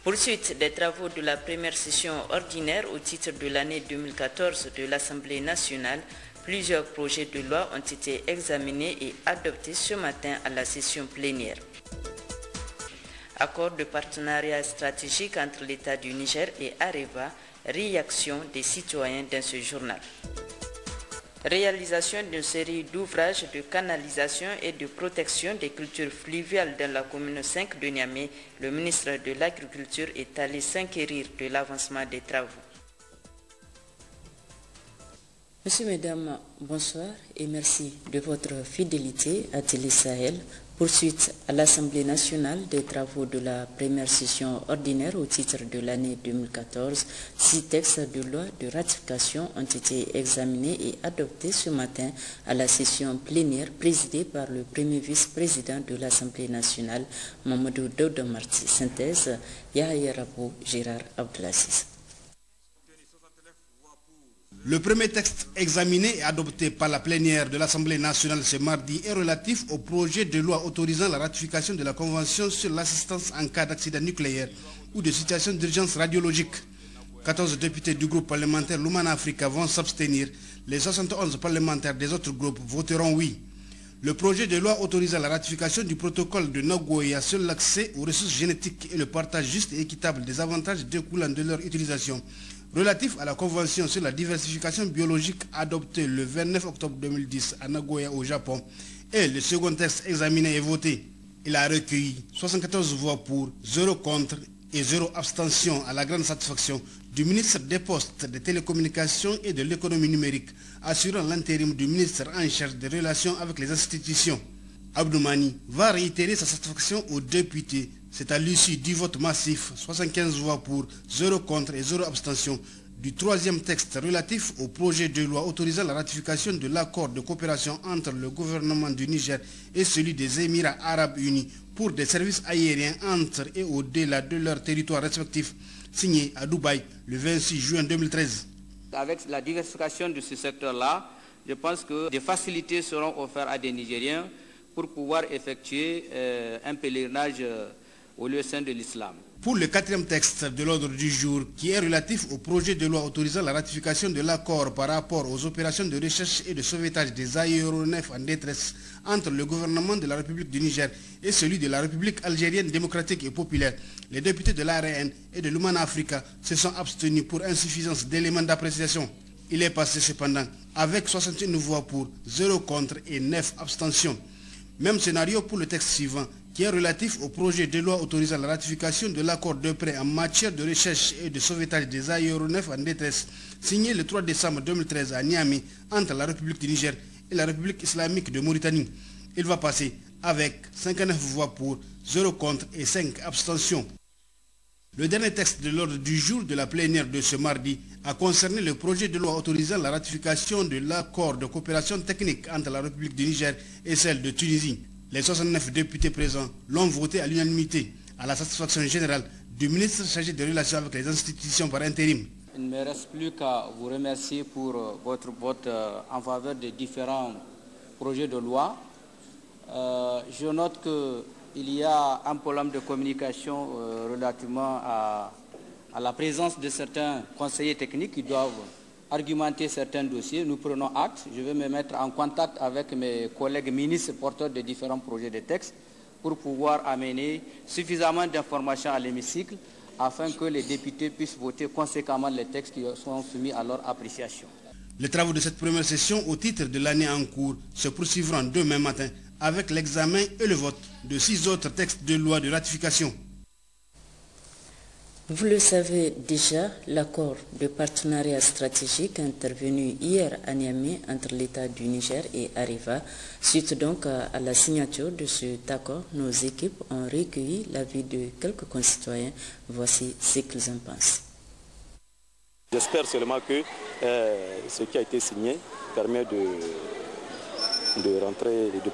Poursuite des travaux de la première session ordinaire au titre de l'année 2014 de l'Assemblée nationale, plusieurs projets de loi ont été examinés et adoptés ce matin à la session plénière. Accord de partenariat stratégique entre l'État du Niger et Areva, réaction des citoyens dans ce journal. Réalisation d'une série d'ouvrages de canalisation et de protection des cultures fluviales dans la commune 5 de Niamey, le ministre de l'Agriculture est allé s'inquérir de l'avancement des travaux. Monsieur, Mesdames, bonsoir et merci de votre fidélité à Télé Sahel. Poursuite à l'Assemblée nationale des travaux de la première session ordinaire au titre de l'année 2014. 6 textes de loi de ratification ont été examinés et adoptés ce matin à la session plénière présidée par le premier vice-président de l'Assemblée nationale, Mamadou Daouda Marti. Synthèse, Yahya Rabo, Gérard Abdelaziz. Le premier texte examiné et adopté par la plénière de l'Assemblée nationale ce mardi est relatif au projet de loi autorisant la ratification de la Convention sur l'assistance en cas d'accident nucléaire ou de situation d'urgence radiologique. 14 députés du groupe parlementaire Lumana Africa vont s'abstenir. Les 71 parlementaires des autres groupes voteront oui. Le projet de loi autorisant la ratification du protocole de Nagoya sur l'accès aux ressources génétiques et le partage juste et équitable des avantages découlant de leur utilisation relatif à la Convention sur la diversification biologique adoptée le 29 octobre 2010 à Nagoya au Japon et le second texte examiné et voté. Il a recueilli 74 voix pour, 0 contre et 0 abstention à la grande satisfaction du ministre des Postes, des Télécommunications et de l'Économie numérique, assurant l'intérim du ministre en charge des relations avec les institutions. Abdoumani va réitérer sa satisfaction aux députés. C'est à l'issue du vote massif, 75 voix pour, 0 contre et 0 abstention, du troisième texte relatif au projet de loi autorisant la ratification de l'accord de coopération entre le gouvernement du Niger et celui des Émirats arabes unis pour des services aériens entre et au-delà de leurs territoires respectifs, signé à Dubaï le 26 juin 2013. Avec la diversification de ce secteur-là, je pense que des facilités seront offertes à des Nigériens pour pouvoir effectuer un pèlerinage au lieu saint de l'islam. Pour le quatrième texte de l'ordre du jour, qui est relatif au projet de loi autorisant la ratification de l'accord par rapport aux opérations de recherche et de sauvetage des aéronefs en détresse entre le gouvernement de la République du Niger et celui de la République algérienne démocratique et populaire, les députés de l'ARN et de l'Umana Africa se sont abstenus pour insuffisance d'éléments d'appréciation. Il est passé cependant avec 61 voix pour, 0 contre et 9 abstentions. Même scénario pour le texte suivant, qui est relatif au projet de loi autorisant la ratification de l'accord de prêt en matière de recherche et de sauvetage des aéronefs en détresse, signé le 3 décembre 2013 à Niamey entre la République du Niger et la République islamique de Mauritanie. Il va passer avec 59 voix pour, 0 contre et 5 abstentions. Le dernier texte de l'ordre du jour de la plénière de ce mardi a concerné le projet de loi autorisant la ratification de l'accord de coopération technique entre la République du Niger et celle de Tunisie. Les 69 députés présents l'ont voté à l'unanimité, à la satisfaction générale du ministre chargé des relations avec les institutions par intérim. Il ne me reste plus qu'à vous remercier pour votre vote en faveur des différents projets de loi. Je note qu'il y a un problème de communication relativement à la présence de certains conseillers techniques qui doivent argumenter certains dossiers. Nous prenons acte. Je vais me mettre en contact avec mes collègues ministres porteurs de différents projets de texte pour pouvoir amener suffisamment d'informations à l'hémicycle afin que les députés puissent voter conséquemment les textes qui sont soumis à leur appréciation. Les travaux de cette première session au titre de l'année en cours se poursuivront demain matin avec l'examen et le vote de 6 autres textes de loi de ratification. Vous le savez déjà, l'accord de partenariat stratégique intervenu hier à Niamey entre l'État du Niger et Areva. Suite donc à la signature de cet accord, nos équipes ont recueilli l'avis de quelques concitoyens. Voici ce qu'ils en pensent. J'espère seulement que ce qui a été signé permet de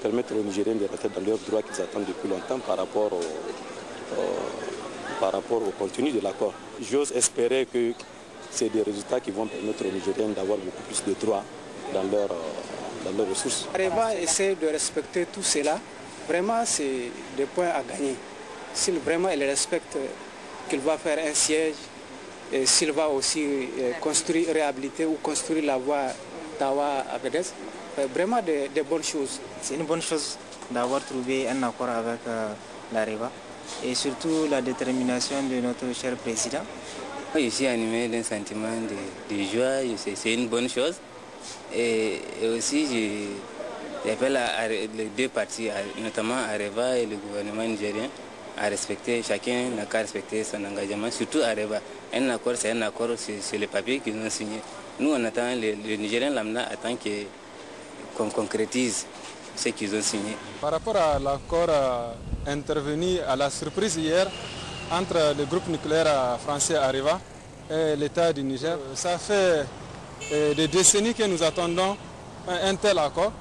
permettre aux Nigériens de rentrer dans leurs droits qu'ils attendent depuis longtemps par rapport au contenu de l'accord. J'ose espérer que c'est des résultats qui vont permettre aux Nigériens d'avoir beaucoup plus de droits dans leurs ressources. Areva essaie de respecter tout cela. Vraiment, c'est des points à gagner. S'il vraiment il respecte qu'il va faire un siège, et s'il va aussi construire, réhabiliter ou construire la voie Tawa-Agadez. Vraiment des bonnes choses. C'est une bonne chose d'avoir trouvé un accord avec l'Areva et surtout la détermination de notre cher président. Je suis animé d'un sentiment de joie, c'est une bonne chose. Et aussi, j'appelle les deux parties, notamment Areva et le gouvernement nigérien, à respecter, chacun n'a qu'à respecter son engagement, surtout Areva. Un accord, c'est un accord sur les papiers qu'ils ont signé. Nous, on attend, le Nigérien lambda attend qu'on concrétise ce qu'ils ont signé. Par rapport à l'accord intervenu à la surprise hier entre le groupe nucléaire français Areva et l'État du Niger, ça fait des décennies que nous attendons un tel accord.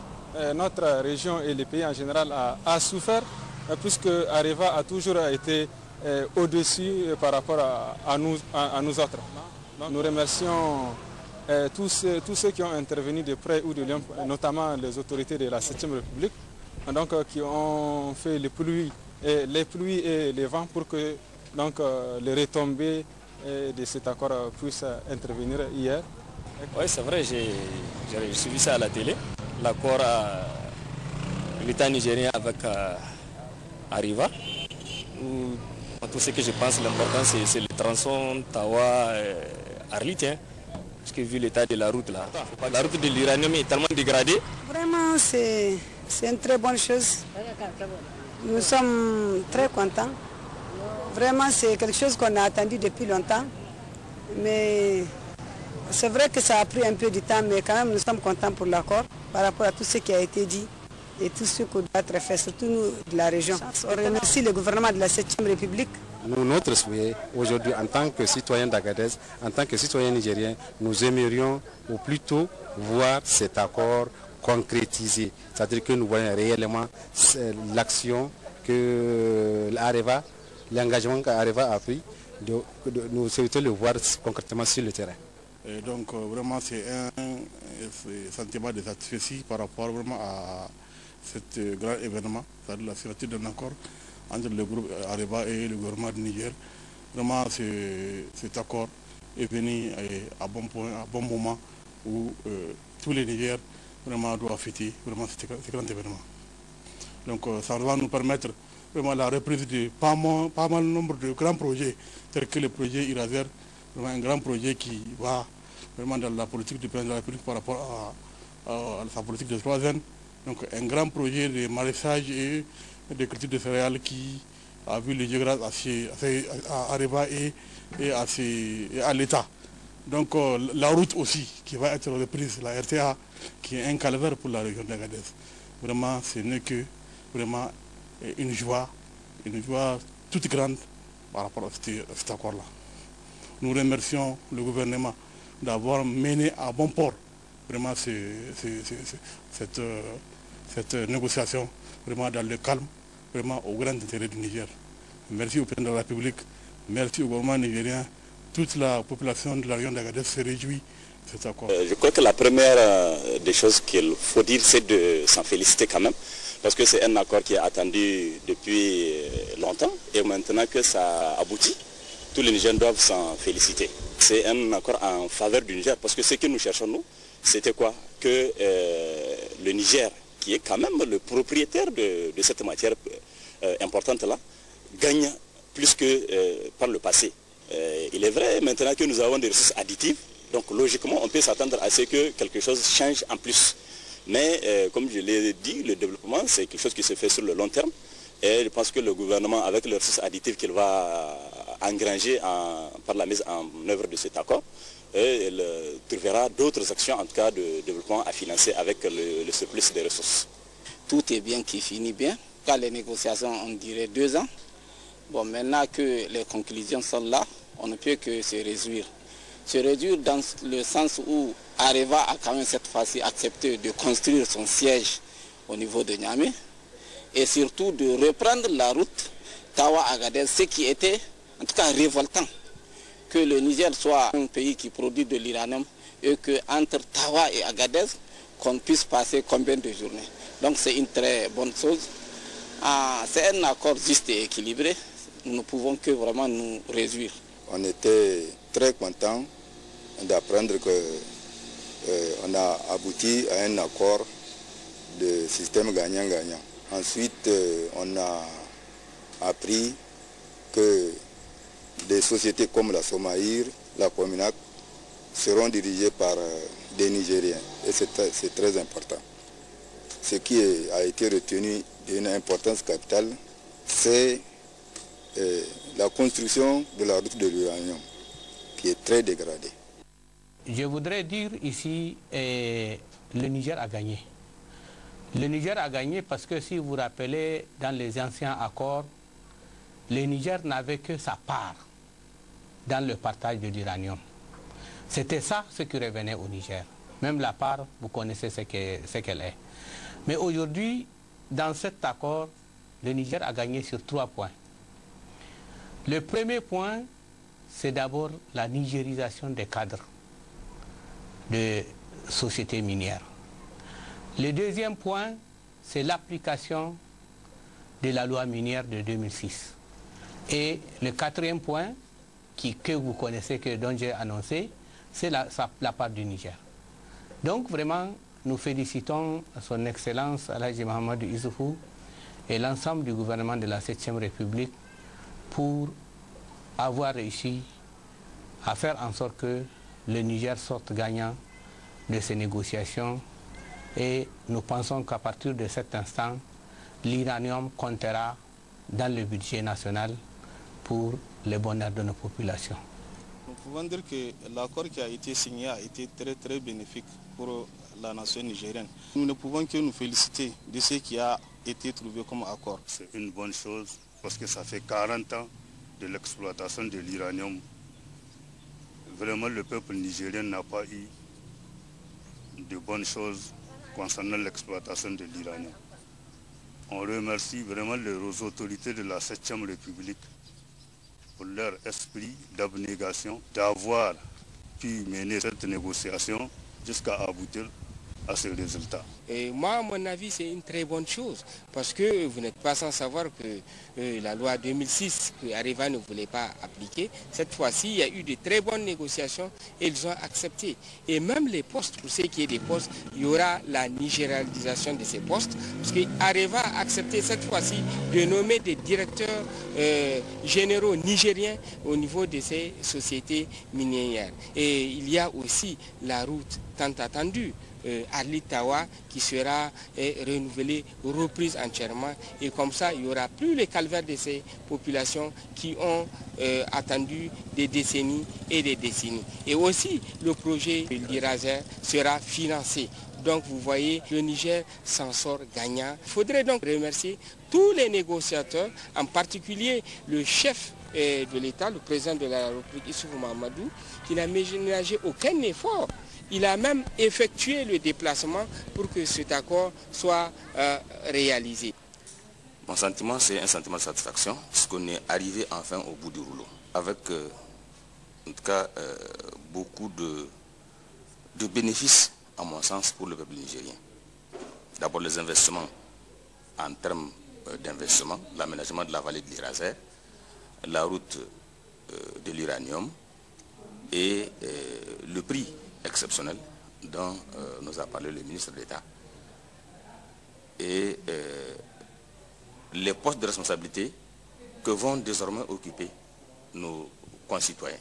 Notre région et le pays en général a souffert puisque Areva a toujours été au-dessus par rapport à nous autres. Nous remercions tous ceux qui ont intervenu de près ou de loin, notamment les autorités de la 7e République, donc, qui ont fait les pluies et les vents pour que les retombées de cet accord puissent intervenir hier. Oui, c'est vrai, j'ai suivi ça à la télé. L'accord de l'État nigérien avec Areva. Tout ce que je pense, l'important c'est le tronçon Tawa-Arlit. Parce que vu l'état de la route là, la route de l'uranium est tellement dégradée. Vraiment, c'est une très bonne chose. Nous sommes très contents. Vraiment, c'est quelque chose qu'on a attendu depuis longtemps. Mais c'est vrai que ça a pris un peu de temps, mais quand même, nous sommes contents pour l'accord par rapport à tout ce qui a été dit et tout ce qu'on doit être fait, surtout nous de la région. On remercie le gouvernement de la 7e République. Nous, notre souhait aujourd'hui, en tant que citoyens d'Agadez, en tant que citoyens nigériens, nous aimerions au plus tôt voir cet accord concrétisé. C'est-à-dire que nous voyons réellement l'action que l'Areva, l'engagement qu'Areva a pris, nous souhaitons le voir concrètement sur le terrain. Et donc vraiment c'est un sentiment de satisfaction par rapport vraiment à cet grand événement, c'est-à-dire la signature d'un accord entre le groupe Areva et le gouvernement du Niger. Vraiment cet accord est venu à bon point, à bon moment où tous les Niger vraiment doivent fêter vraiment ce grand événement. Donc ça va nous permettre vraiment la reprise de pas mal nombre de grands projets, tels que le projet Iraser, vraiment un grand projet qui va vraiment dans la politique du président de la République par rapport à sa politique de 3 ans. Donc un grand projet de maraîchage et de culture de céréales qui a vu le jeu grâce à Areva et à l'État. Donc la route aussi qui va être reprise, la RTA, qui est un calvaire pour la région d'Agadez. Vraiment, ce n'est que vraiment une joie toute grande par rapport à cet accord-là. Nous remercions le gouvernement d'avoir mené à bon port vraiment cette négociation vraiment dans le calme, vraiment au grand intérêt du Niger. Merci au président de la République, merci au gouvernement nigérien. Toute la population de la région d'Agadez se réjouit de cet accord. Je crois que la première des choses qu'il faut dire, c'est de s'en féliciter quand même, parce que c'est un accord qui est attendu depuis longtemps, et maintenant que ça aboutit, tous les Nigériens doivent s'en féliciter. C'est un accord en faveur du Niger, parce que ce que nous cherchons, nous, c'était quoi? Que le Niger, qui est quand même le propriétaire de cette matière importante-là, gagne plus que par le passé. Il est vrai maintenant que nous avons des ressources additives, donc logiquement on peut s'attendre à ce que quelque chose change en plus. Mais comme je l'ai dit, le développement c'est quelque chose qui se fait sur le long terme, et je pense que le gouvernement, avec les ressources additives qu'il va engranger par la mise en œuvre de cet accord, il trouvera d'autres actions en tout cas de développement à financer avec le surplus des ressources. Tout est bien qui finit bien. Quand les négociations on dirait 2 ans, bon, maintenant que les conclusions sont là, on ne peut que se réjouir. Se réjouir dans le sens où Areva a quand même cette fois-ci accepté de construire son siège au niveau de Niamey et surtout de reprendre la route Tawa-Agadez, ce qui était en tout cas révoltant. Que le Niger soit un pays qui produit de l'uranium et qu'entre Tawa et Agadez, qu'on puisse passer combien de journées. Donc c'est une très bonne chose. C'est un accord juste et équilibré. nous ne pouvons que vraiment nous réjouir. On était très contents d'apprendre qu'on a abouti à un accord de système gagnant-gagnant. Ensuite, on a appris que des sociétés comme la Somaïr, la Cominac, seront dirigées par des Nigériens. Et c'est très important. Ce qui a été retenu d'une importance capitale, c'est la construction de la route de l'uranium, qui est très dégradée. Je voudrais dire ici, le Niger a gagné. Le Niger a gagné parce que si vous vous rappelez, dans les anciens accords, le Niger n'avait que sa part dans le partage de l'uranium. C'était ça ce qui revenait au Niger. Même la part, vous connaissez ce qu'elle est. Mais aujourd'hui, dans cet accord, le Niger a gagné sur 3 points. Le premier point, c'est d'abord la nigérisation des cadres de sociétés minières. Le deuxième point, c'est l'application de la loi minière de 2006. Et le quatrième point, que vous connaissez, dont j'ai annoncé, c'est la part du Niger. Donc vraiment, nous félicitons son Excellence Alhaji Mahamadou Issoufou et l'ensemble du gouvernement de la 7e République pour avoir réussi à faire en sorte que le Niger sorte gagnant de ces négociations. Et nous pensons qu'à partir de cet instant, l'uranium comptera dans le budget national pour le bonheur de nos populations. Nous pouvons dire que l'accord qui a été signé a été très bénéfique pour la nation nigérienne. Nous ne pouvons que nous féliciter de ce qui a été trouvé comme accord. C'est une bonne chose parce que ça fait 40 ans de l'exploitation de l'uranium. Vraiment, le peuple nigérien n'a pas eu de bonnes choses concernant l'exploitation de l'uranium. On remercie vraiment les autorités de la 7e République pour leur esprit d'abnégation, d'avoir pu mener cette négociation jusqu'à aboutir à ce résultat. Et moi, à mon avis, c'est une très bonne chose, parce que vous n'êtes pas sans savoir que la loi 2006 que Areva ne voulait pas appliquer, cette fois-ci, il y a eu de très bonnes négociations et ils ont accepté. Et même les postes, pour ce qui est des postes, il y aura la nigérialisation de ces postes, parce que Areva a accepté cette fois-ci de nommer des directeurs généraux nigériens au niveau de ces sociétés minières. Et il y a aussi la route tant attendue, Arlit-Tawa, qui sera renouvelée, reprise entièrement, et comme ça il n'y aura plus les calvaires de ces populations qui ont attendu des décennies et des décennies. Et aussi le projet de l'Iraser sera financé. Donc vous voyez, le Niger s'en sort gagnant. Il faudrait donc remercier tous les négociateurs, en particulier le chef de l'État, le président de la République Issoufou Mahamadou, qui n'a ménagé aucun effort. Il a même effectué le déplacement pour que cet accord soit réalisé. Mon sentiment, c'est un sentiment de satisfaction, parce qu'on est arrivé enfin au bout du rouleau, avec en tout cas beaucoup de bénéfices, à mon sens, pour le peuple nigérien. D'abord les investissements en termes d'investissement, l'aménagement de la vallée de l'Iraser, la route de l'uranium et le prix exceptionnel dont nous a parlé le ministre d'État. Et les postes de responsabilité que vont désormais occuper nos concitoyens.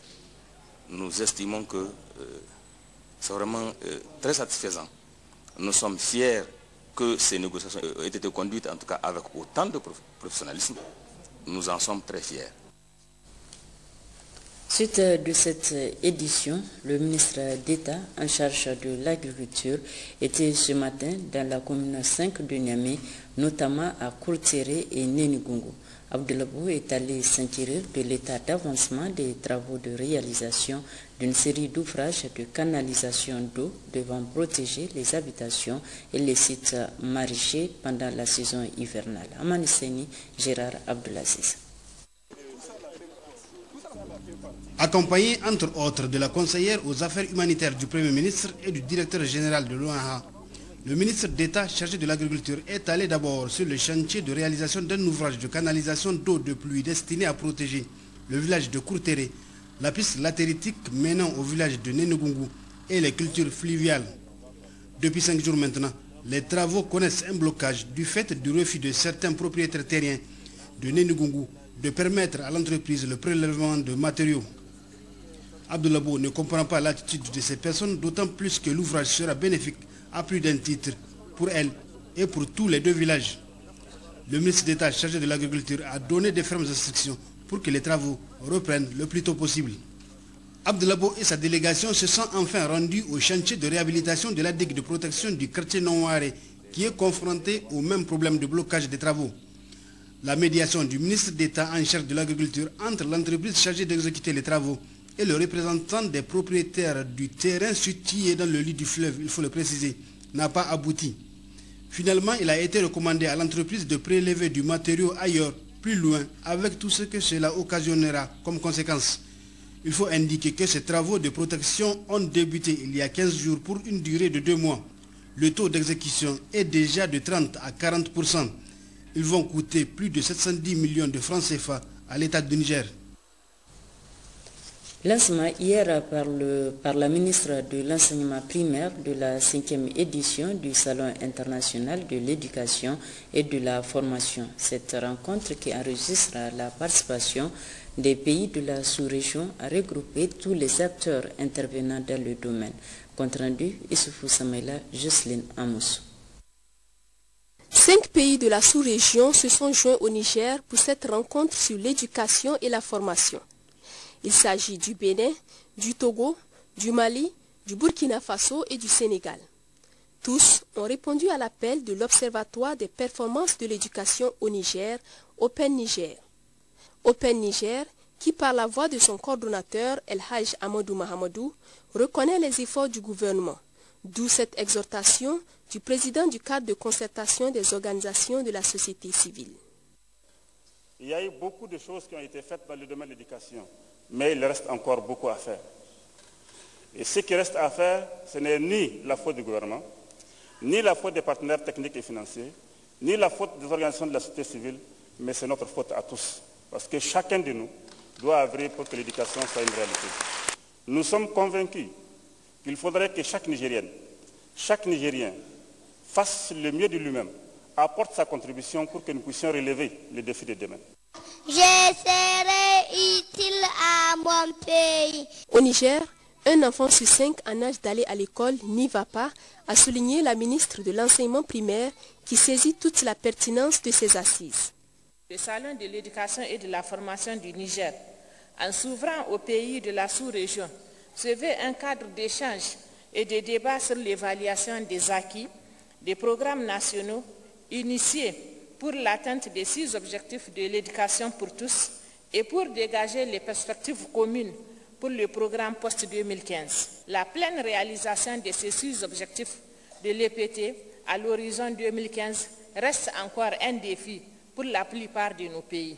Nous estimons que c'est vraiment très satisfaisant. Nous sommes fiers que ces négociations aient été conduites, en tout cas avec autant de professionnalisme. Nous en sommes très fiers. Suite de cette édition, le ministre d'État en charge de l'agriculture était ce matin dans la commune 5 de Niamey, notamment à Kourtéré et Nénigungu. Abdelabou est allé s'inquiéter de l'état d'avancement des travaux de réalisation d'une série d'ouvrages de canalisation d'eau devant protéger les habitations et les sites maraîchers pendant la saison hivernale. Amanisseni, Gérard Abdelaziz. Accompagné entre autres de la conseillère aux affaires humanitaires du Premier ministre et du directeur général de l'ONAHA, Le ministre d'État chargé de l'agriculture est allé d'abord sur le chantier de réalisation d'un ouvrage de canalisation d'eau de pluie destiné à protéger le village de Kourtéré, la piste latéritique menant au village de Nénégoungou et les cultures fluviales. Depuis 5 jours maintenant, les travaux connaissent un blocage du fait du refus de certains propriétaires terriens de Nénégoungou de permettre à l'entreprise le prélèvement de matériaux. Abdoulabo ne comprend pas l'attitude de ces personnes, d'autant plus que l'ouvrage sera bénéfique à plus d'un titre pour elle et pour tous les 2 villages. Le ministre d'État chargé de l'agriculture a donné des fermes instructions pour que les travaux reprennent le plus tôt possible. Abdoulabo et sa délégation se sont enfin rendus au chantier de réhabilitation de la digue de protection du quartier Nonwaré, qui est confronté au même problème de blocage des travaux. La médiation du ministre d'État en charge de l'agriculture entre l'entreprise chargée d'exécuter les travaux et le représentant des propriétaires du terrain situé dans le lit du fleuve, il faut le préciser, n'a pas abouti. Finalement, il a été recommandé à l'entreprise de prélever du matériau ailleurs, plus loin, avec tout ce que cela occasionnera comme conséquence. Il faut indiquer que ces travaux de protection ont débuté il y a 15 jours pour une durée de 2 mois. Le taux d'exécution est déjà de 30 à 40%. Ils vont coûter plus de 710 millions de francs CFA à l'État du Niger. Lancement hier par la ministre de l'Enseignement primaire de la 5e édition du Salon international de l'éducation et de la formation. Cette rencontre qui enregistre la participation des pays de la sous-région a regroupé tous les acteurs intervenant dans le domaine. Compte rendu, Issoufou Samaïla, Jocelyne Amos. 5 pays de la sous-région se sont joints au Niger pour cette rencontre sur l'éducation et la formation. Il s'agit du Bénin, du Togo, du Mali, du Burkina Faso et du Sénégal. Tous ont répondu à l'appel de l'Observatoire des performances de l'éducation au Niger, Open Niger. Open Niger, qui par la voix de son coordonnateur El Haj Amadou Mahamadou, reconnaît les efforts du gouvernement, d'où cette exhortation du président du cadre de concertation des organisations de la société civile. Il y a eu beaucoup de choses qui ont été faites dans le domaine de l'éducation, mais il reste encore beaucoup à faire. Et ce qui reste à faire, ce n'est ni la faute du gouvernement, ni la faute des partenaires techniques et financiers, ni la faute des organisations de la société civile, mais c'est notre faute à tous. Parce que chacun de nous doit œuvrer pour que l'éducation soit une réalité. Nous sommes convaincus qu'il faudrait que chaque Nigérien fasse le mieux de lui-même, apporte sa contribution pour que nous puissions relever les défis de demain. Je serai utile à mon pays. Au Niger, un enfant sur 5 en âge d'aller à l'école n'y va pas, a souligné la ministre de l'Enseignement primaire qui saisit toute la pertinence de ces assises. Le Salon de l'éducation et de la formation du Niger, en s'ouvrant aux pays de la sous-région, se veut un cadre d'échange et de débat sur l'évaluation des acquis, des programmes nationaux initiés pour l'atteinte des 6 objectifs de l'éducation pour tous et pour dégager les perspectives communes pour le programme post-2015. La pleine réalisation de ces 6 objectifs de l'EPT à l'horizon 2015 reste encore un défi pour la plupart de nos pays.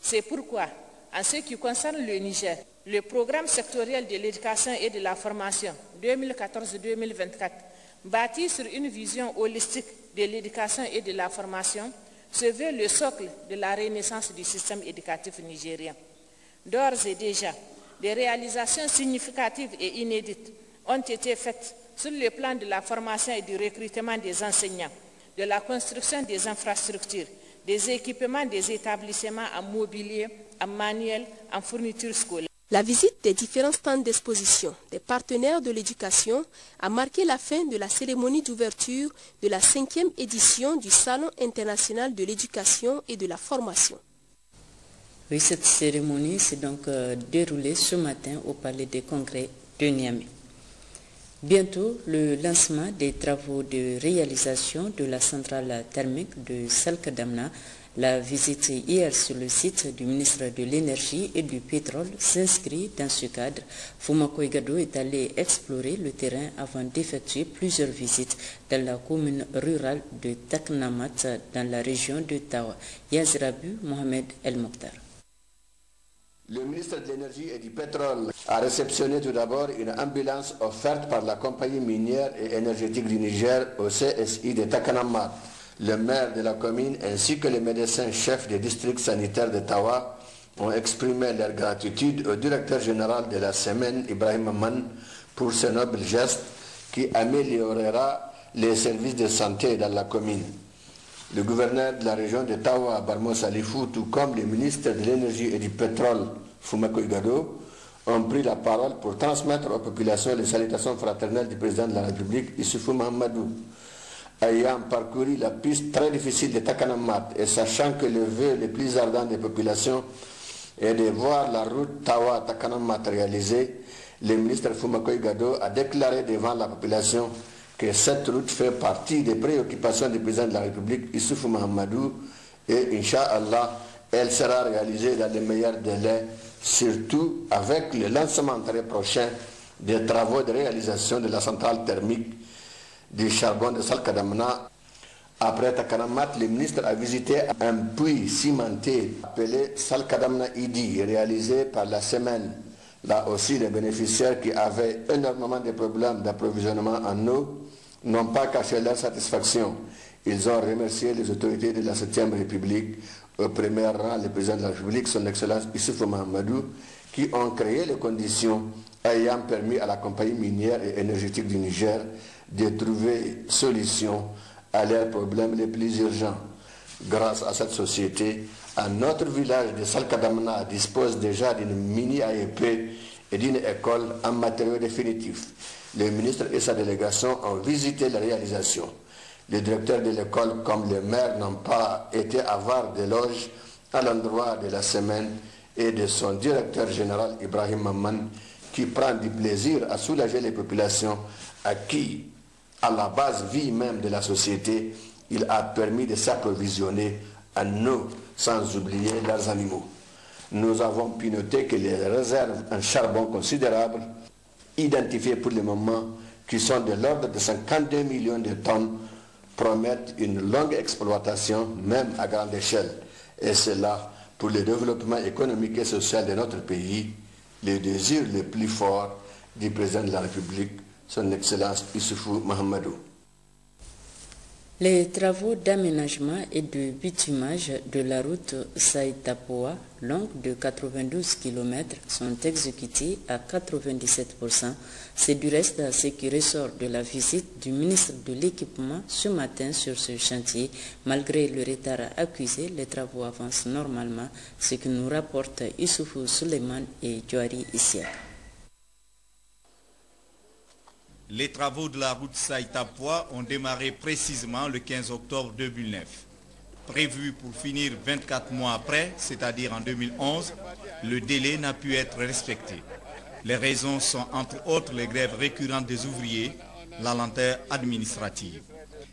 C'est pourquoi, en ce qui concerne le Niger, le programme sectoriel de l'éducation et de la formation 2014-2024, bâti sur une vision holistique de l'éducation et de la formation, se veut le socle de la renaissance du système éducatif nigérien. D'ores et déjà, des réalisations significatives et inédites ont été faites sur le plan de la formation et du recrutement des enseignants, de la construction des infrastructures, des équipements des établissements en mobilier, en manuel, en fournitures scolaires. La visite des différents stands d'exposition des partenaires de l'éducation a marqué la fin de la cérémonie d'ouverture de la 5e édition du Salon international de l'éducation et de la formation. Oui, cette cérémonie s'est donc déroulée ce matin au Palais des Congrès de Niamey. Bientôt, le lancement des travaux de réalisation de la centrale thermique de Salkadamna. La visite hier sur le site du ministre de l'Énergie et du Pétrole s'inscrit dans ce cadre. Fumako Igado est allé explorer le terrain avant d'effectuer plusieurs visites dans la commune rurale de Taknamat dans la région de Tawa. Yazrabu Mohamed El Mokhtar. Le ministre de l'Énergie et du Pétrole a réceptionné tout d'abord une ambulance offerte par la compagnie minière et énergétique du Niger au CSI de Takanammat. Le maire de la commune ainsi que les médecins chefs des districts sanitaires de Tawa ont exprimé leur gratitude au directeur général de la semaine, Ibrahim Maman, pour ce noble geste qui améliorera les services de santé dans la commune. Le gouverneur de la région de Tawa, Barmo Salifou, tout comme le ministre de l'Énergie et du Pétrole, Fumako Igado, ont pris la parole pour transmettre aux populations les salutations fraternelles du président de la République, Issoufou Mahamadou. Ayant parcouru la piste très difficile de Takanammat et sachant que le vœu le plus ardent des populations est de voir la route Tawa-Takanammat réalisée, le ministre Fumako Igado a déclaré devant la population que cette route fait partie des préoccupations du président de la République, Issoufou Mahamadou, et Inch'Allah, elle sera réalisée dans les meilleurs délais, surtout avec le lancement très prochain des travaux de réalisation de la centrale thermique du charbon de Salkadamna. Après Takanammat, le ministre a visité un puits cimenté appelé Salkadamna Idi, réalisé par la semaine. Là aussi, les bénéficiaires qui avaient énormément de problèmes d'approvisionnement en eau n'ont pas caché leur satisfaction. Ils ont remercié les autorités de la 7e République, au premier rang le président de la République, son Excellence Issoufou Mahamadou, qui ont créé les conditions ayant permis à la compagnie minière et énergétique du Niger de trouver solution à leurs problèmes les plus urgents. Grâce à cette société, notre village de Salkadamna dispose déjà d'une mini-AEP et d'une école en matériaux définitifs. Le ministre et sa délégation ont visité la réalisation. Le directeur de l'école comme le maire n'ont pas été avares d'éloges à l'endroit de la semaine et de son directeur général Ibrahim Maman qui prend du plaisir à soulager les populations à qui, à la base vie même de la société, il a permis de s'approvisionner en eau sans oublier leurs animaux. Nous avons pu noter que les réserves en charbon considérables identifiées pour le moment, qui sont de l'ordre de 52 millions de tonnes, promettent une longue exploitation, même à grande échelle. Et c'est là, pour le développement économique et social de notre pays, le désir le plus fort du président de la République, son Excellence Issoufou Mahamadou. Les travaux d'aménagement et de bitumage de la route Saïtapoa, longue de 92 km, sont exécutés à 97%. C'est du reste ce qui ressort de la visite du ministre de l'Équipement ce matin sur ce chantier. Malgré le retard accusé, les travaux avancent normalement, ce que nous rapportent Issoufou Suleiman et Djouari Issia. Les travaux de la route Saïtapoa ont démarré précisément le 15 octobre 2009. Prévu pour finir 24 mois après, c'est-à-dire en 2011, le délai n'a pu être respecté. Les raisons sont entre autres les grèves récurrentes des ouvriers, la lenteur administrative.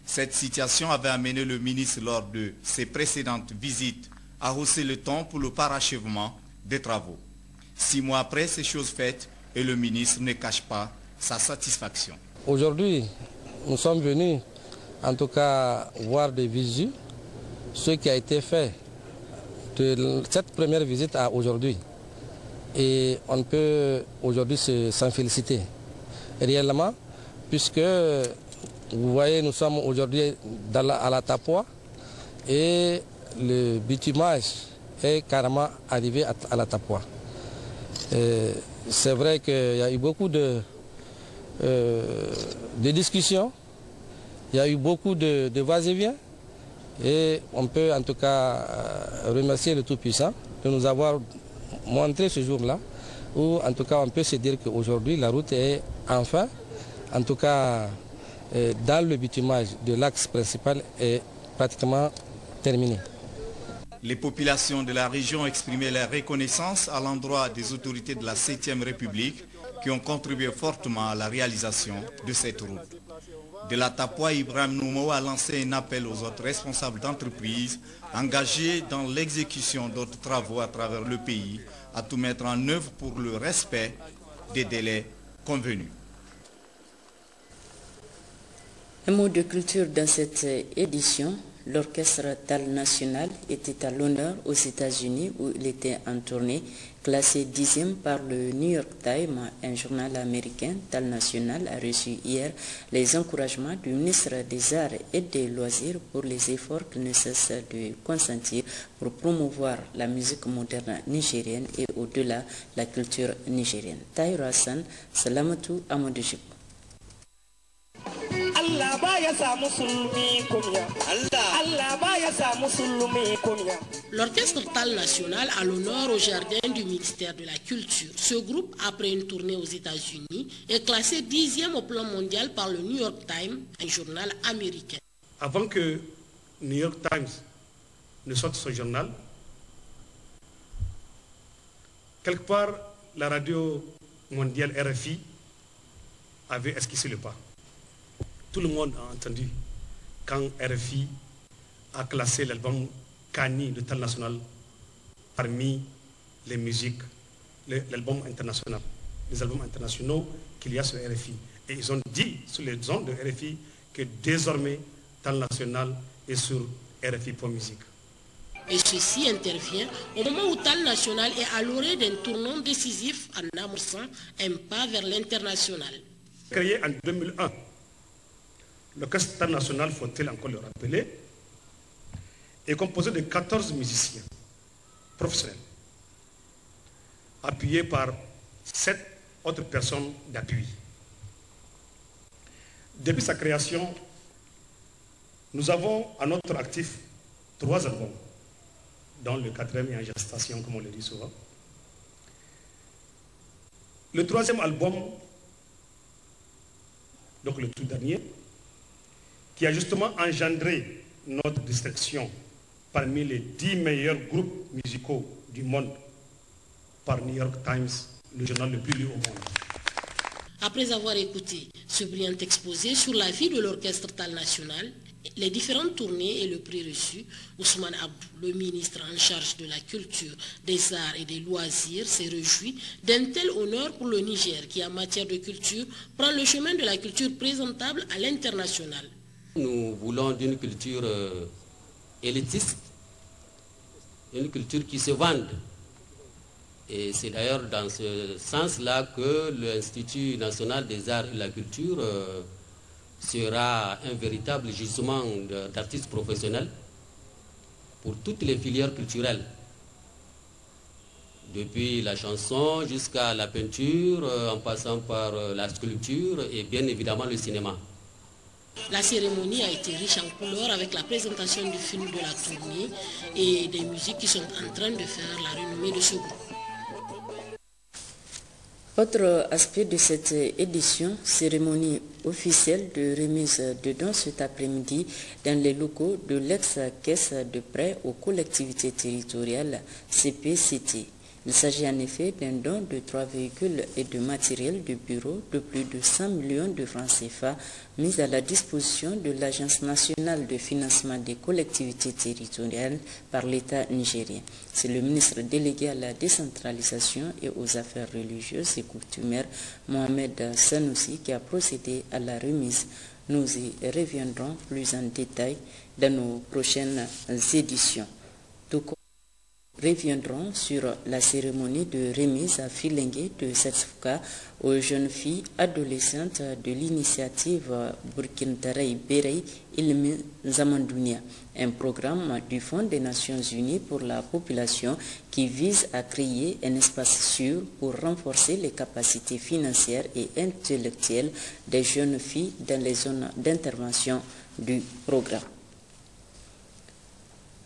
Cette situation avait amené le ministre lors de ses précédentes visites à hausser le ton pour le parachèvement des travaux. 6 mois après, ces choses faites et le ministre ne cache pas sa satisfaction. Aujourd'hui, nous sommes venus en tout cas voir des visu ce qui a été fait de cette première visite à aujourd'hui. Et on peut aujourd'hui s'en féliciter réellement, puisque vous voyez, nous sommes aujourd'hui à la Tapoa et le bitumage est carrément arrivé à la Tapoa. C'est vrai qu'il y a eu beaucoup de discussions, il y a eu beaucoup de va-et-vient et on peut en tout cas remercier le Tout-Puissant de nous avoir montré ce jour-là où en tout cas on peut se dire qu'aujourd'hui la route est enfin, en tout cas dans le bitumage de l'axe principal est pratiquement terminé. Les populations de la région ont exprimé leur reconnaissance à l'endroit des autorités de la 7e République qui ont contribué fortement à la réalisation de cette route. De la Tapoa, Ibrahim Noumo a lancé un appel aux autres responsables d'entreprises engagés dans l'exécution d'autres travaux à travers le pays à tout mettre en œuvre pour le respect des délais convenus. Un mot de culture dans cette édition. L'orchestre Tal National était à l'honneur aux États-Unis où il était en tournée. Classé 10e par le New York Times, un journal américain, Tal National a reçu hier les encouragements du ministre des Arts et des Loisirs pour les efforts qu'il ne cesse de consentir pour promouvoir la musique moderne nigérienne et au-delà la culture nigérienne. Tahir Hassan, Salamatou Amadou. L'orchestre Tal National a l'honneur au jardin du ministère de la Culture. Ce groupe, après une tournée aux États-Unis, est classé 10e au plan mondial par le New York Times, un journal américain. Avant que New York Times ne sorte son journal, quelque part, la radio mondiale RFI avait esquissé le pas. Tout le monde a entendu quand RFI a classé l'album Kani de Tal National parmi les musiques, les albums internationaux qu'il y a sur RFI. Et ils ont dit sur les ondes de RFI que désormais Tal National est sur RFI.musique. Et ceci intervient au moment où Tal National est à l'orée d'un tournant décisif en amorçant un pas vers l'international. Créé en 2001, l'orchestre Tal National, faut-il encore le rappeler, est composé de 14 musiciens professionnels, appuyés par 7 autres personnes d'appui. Depuis sa création, nous avons à notre actif 3 albums, dont le 4e est en gestation, comme on le dit souvent. Le 3e album, donc le tout dernier, qui a justement engendré notre distinction parmi les 10 meilleurs groupes musicaux du monde par New York Times, le journal le plus lu au monde. Après avoir écouté ce brillant exposé sur la vie de l'orchestre Tal National, les différentes tournées et le prix reçu, Ousmane Abdou, le ministre en charge de la culture, des arts et des loisirs, s'est réjoui d'un tel honneur pour le Niger qui, en matière de culture, prend le chemin de la culture présentable à l'international. Nous voulons d'une culture élitiste, une culture qui se vende. Et c'est d'ailleurs dans ce sens-là que l'Institut national des arts et de la culture sera un véritable gisement d'artistes professionnels pour toutes les filières culturelles, depuis la chanson jusqu'à la peinture, en passant par la sculpture et bien évidemment le cinéma. La cérémonie a été riche en couleurs avec la présentation du film de la tournée et des musiques qui sont en train de faire la renommée de ce groupe. Autre aspect de cette édition, cérémonie officielle de remise de dons cet après-midi dans les locaux de l'ex-caisse de prêt aux collectivités territoriales CPCT. Il s'agit en effet d'un don de 3 véhicules et de matériel de bureau de plus de 100 millions de francs CFA mis à la disposition de l'Agence nationale de financement des collectivités territoriales par l'État nigérien. C'est le ministre délégué à la décentralisation et aux affaires religieuses et coutumières, Mohamed Sanoussi, qui a procédé à la remise. Nous y reviendrons plus en détail dans nos prochaines éditions. Reviendrons sur la cérémonie de remise à Filengue de certificat aux jeunes filles adolescentes de l'initiative Burkintarei Berei Ilmi Zamandounia, un programme du Fonds des Nations Unies pour la population qui vise à créer un espace sûr pour renforcer les capacités financières et intellectuelles des jeunes filles dans les zones d'intervention du programme.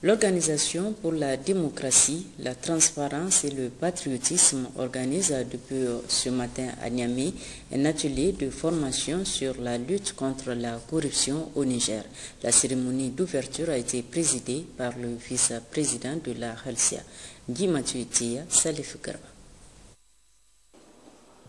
L'Organisation pour la démocratie, la transparence et le patriotisme organise depuis ce matin à Niamey un atelier de formation sur la lutte contre la corruption au Niger. La cérémonie d'ouverture a été présidée par le vice-président de la Halsia, Guy Mathieu Tia Salif Garba.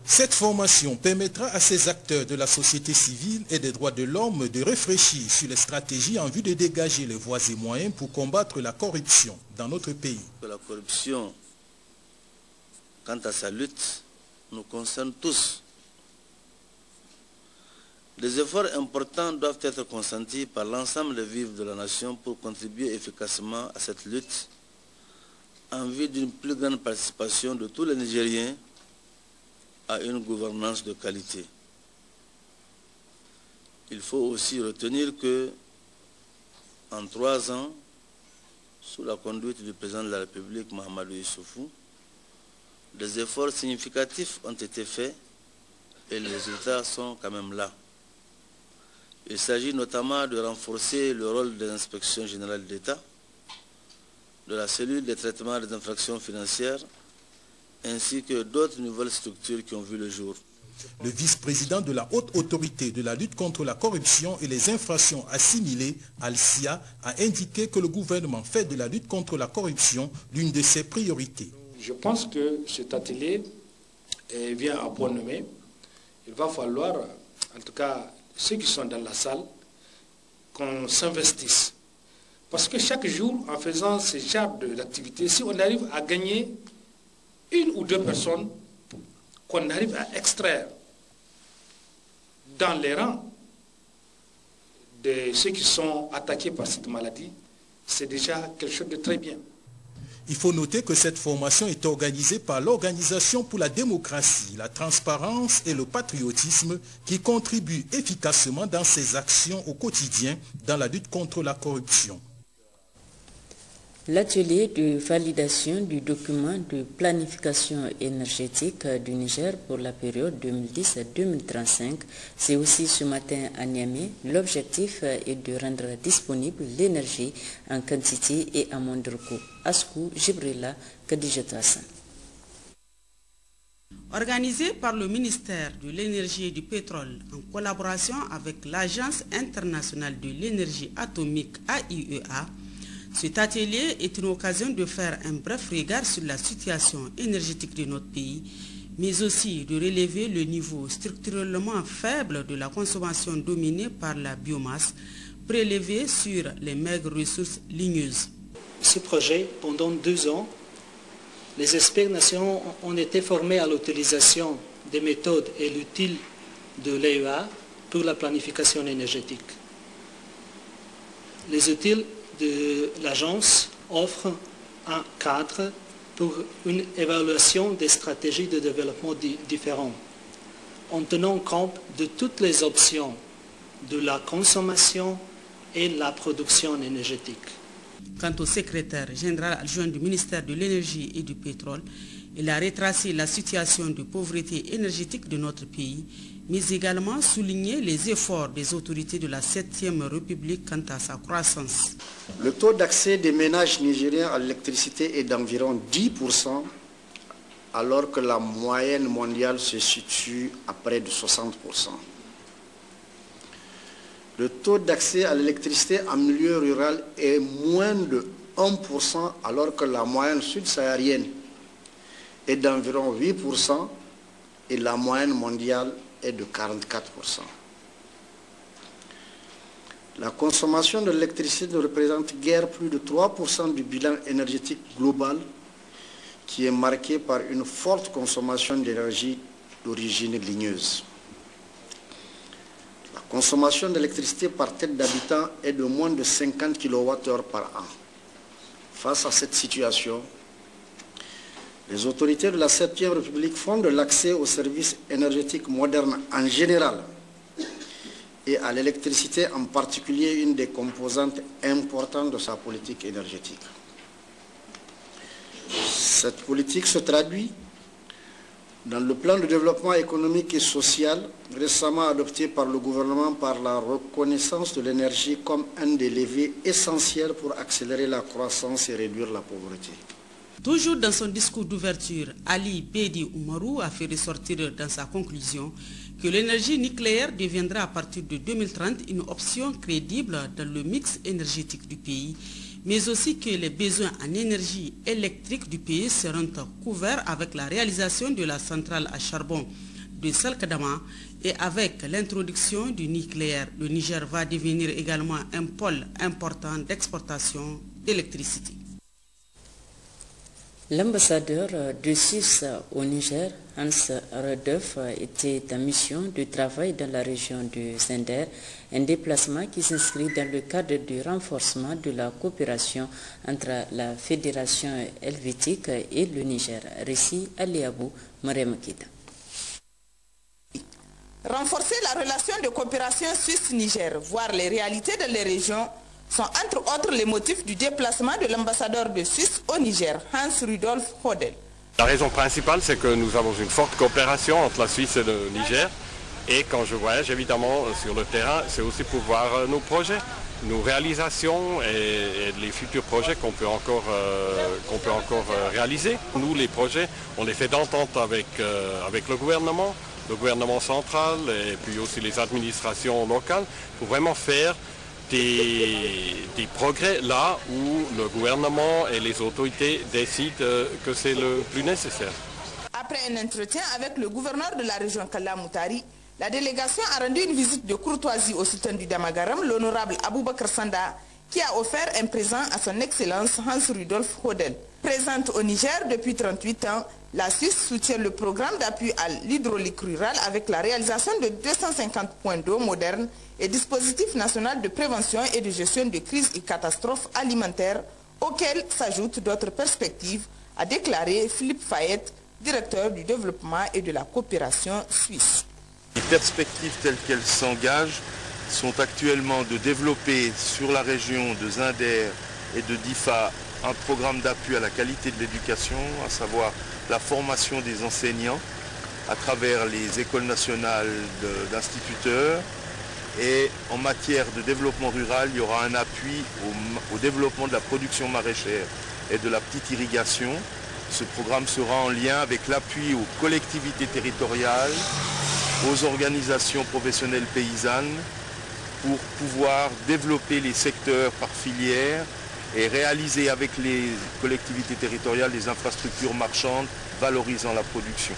Cette formation permettra à ces acteurs de la société civile et des droits de l'homme de réfléchir sur les stratégies en vue de dégager les voies et moyens pour combattre la corruption dans notre pays. La corruption, quant à sa lutte, nous concerne tous. Des efforts importants doivent être consentis par l'ensemble des vivres de la nation pour contribuer efficacement à cette lutte en vue d'une plus grande participation de tous les Nigériens à une gouvernance de qualité. Il faut aussi retenir que, en 3 ans, sous la conduite du président de la République, Mahamadou Issoufou, des efforts significatifs ont été faits et les résultats sont quand même là. Il s'agit notamment de renforcer le rôle des inspections générales d'État, de la cellule de traitement des infractions financières, ainsi que d'autres nouvelles structures qui ont vu le jour. Le vice-président de la haute autorité de la lutte contre la corruption et les infractions assimilées, Al-Sia, a indiqué que le gouvernement fait de la lutte contre la corruption l'une de ses priorités. Je pense que cet atelier vient à point nommé. Il va falloir, en tout cas ceux qui sont dans la salle, qu'on s'investisse. Parce que chaque jour, en faisant ce genre d'activité, si on arrive à gagner 1 ou 2 personnes, qu'on arrive à extraire dans les rangs de ceux qui sont attaqués par cette maladie, c'est déjà quelque chose de très bien. Il faut noter que cette formation est organisée par l'Organisation pour la démocratie, la transparence et le patriotisme qui contribue efficacement dans ses actions au quotidien dans la lutte contre la corruption. L'atelier de validation du document de planification énergétique du Niger pour la période 2010 à 2035, c'est aussi ce matin à Niamey. L'objectif est de rendre disponible l'énergie en quantité et à moindre coût. Askou Jibrila Kadijata Hassan. Organisé par le ministère de l'Énergie et du Pétrole en collaboration avec l'Agence internationale de l'énergie atomique AIEA, cet atelier est une occasion de faire un bref regard sur la situation énergétique de notre pays, mais aussi de relever le niveau structurellement faible de la consommation dominée par la biomasse prélevée sur les maigres ressources ligneuses. Ce projet, pendant 2 ans, les experts nationaux ont été formés à l'utilisation des méthodes et l'outil de l'AIEA pour la planification énergétique. Les outils de l'agence offrent un cadre pour une évaluation des stratégies de développement différentes, en tenant compte de toutes les options de la consommation et la production énergétique. Quant au secrétaire général adjoint du ministère de l'Énergie et du Pétrole, il a retracé la situation de pauvreté énergétique de notre pays, mais également souligné les efforts des autorités de la 7e République quant à sa croissance. Le taux d'accès des ménages nigériens à l'électricité est d'environ 10%, alors que la moyenne mondiale se situe à près de 60%. Le taux d'accès à l'électricité en milieu rural est moins de 1%, alors que la moyenne sud-saharienne est d'environ 8% et la moyenne mondiale est de 44%. La consommation de l'électricité ne représente guère plus de 3% du bilan énergétique global, qui est marqué par une forte consommation d'énergie d'origine ligneuse. La consommation d'électricité par tête d'habitant est de moins de 50 kWh par an. Face à cette situation, les autorités de la 7e République font de l'accès aux services énergétiques modernes en général et à l'électricité en particulier une des composantes importantes de sa politique énergétique. Cette politique se traduit dans le plan de développement économique et social récemment adopté par le gouvernement par la reconnaissance de l'énergie comme un des leviers essentiels pour accélérer la croissance et réduire la pauvreté. Toujours dans son discours d'ouverture, Ali Bedi Oumarou a fait ressortir dans sa conclusion que l'énergie nucléaire deviendra à partir de 2030 une option crédible dans le mix énergétique du pays, mais aussi que les besoins en énergie électrique du pays seront couverts avec la réalisation de la centrale à charbon de Salkadama et avec l'introduction du nucléaire. Le Niger va devenir également un pôle important d'exportation d'électricité. L'ambassadeur de Suisse au Niger, Hans Rudolf, était en mission de travail dans la région de Zender, un déplacement qui s'inscrit dans le cadre du renforcement de la coopération entre la Fédération helvétique et le Niger. Récit Ali Abou, Mariam Kita. Renforcer la relation de coopération Suisse-Niger, voir les réalités de les régions, sont entre autres les motifs du déplacement de l'ambassadeur de Suisse au Niger, Hans Rudolf Hodel. La raison principale, c'est que nous avons une forte coopération entre la Suisse et le Niger. Et quand je voyage évidemment sur le terrain, c'est aussi pour voir nos projets, nos réalisations et les futurs projets qu'on peut encore réaliser. Nous, les projets, on les fait d'entente avec le gouvernement central et puis aussi les administrations locales pour vraiment faire des progrès là où le gouvernement et les autorités décident que c'est le plus nécessaire. Après un entretien avec le gouverneur de la région Kalla Moutari, la délégation a rendu une visite de courtoisie au sultan du Damagaram, l'honorable Aboubakar Sanda, qui a offert un présent à son excellence Hans Rudolf Hodel. Présente au Niger depuis 38 ans, la Suisse soutient le programme d'appui à l'hydraulique rurale avec la réalisation de 250 points d'eau modernes et dispositif national de prévention et de gestion de crises et catastrophes alimentaires, auxquels s'ajoutent d'autres perspectives, a déclaré Philippe Fayette, directeur du développement et de la coopération suisse. Les perspectives telles qu'elles s'engagent sont actuellement de développer sur la région de Zinder et de Difa un programme d'appui à la qualité de l'éducation, à savoir la formation des enseignants à travers les écoles nationales d'instituteurs. Et en matière de développement rural, il y aura un appui au développement de la production maraîchère et de la petite irrigation. Ce programme sera en lien avec l'appui aux collectivités territoriales, aux organisations professionnelles paysannes, pour pouvoir développer les secteurs par filière et réaliser avec les collectivités territoriales des infrastructures marchandes valorisant la production.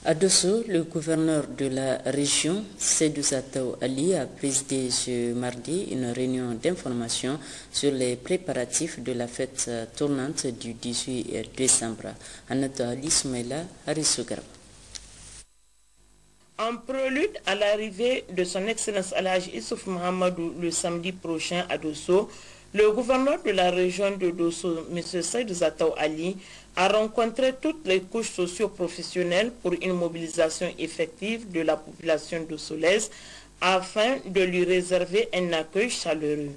À Dosso, le gouverneur de la région, Seydou Zatou Ali, a présidé ce mardi une réunion d'information sur les préparatifs de la fête tournante du 18 décembre. Anatole Ismaila Harisougarab. En prélude à l'arrivée de son Excellence Alhaj Issouf Mahamadou le samedi prochain à Dosso, le gouverneur de la région de Dosso, M. Seydou Zatou Ali, a rencontré toutes les couches socio-professionnelles pour une mobilisation effective de la population dossolaise afin de lui réserver un accueil chaleureux.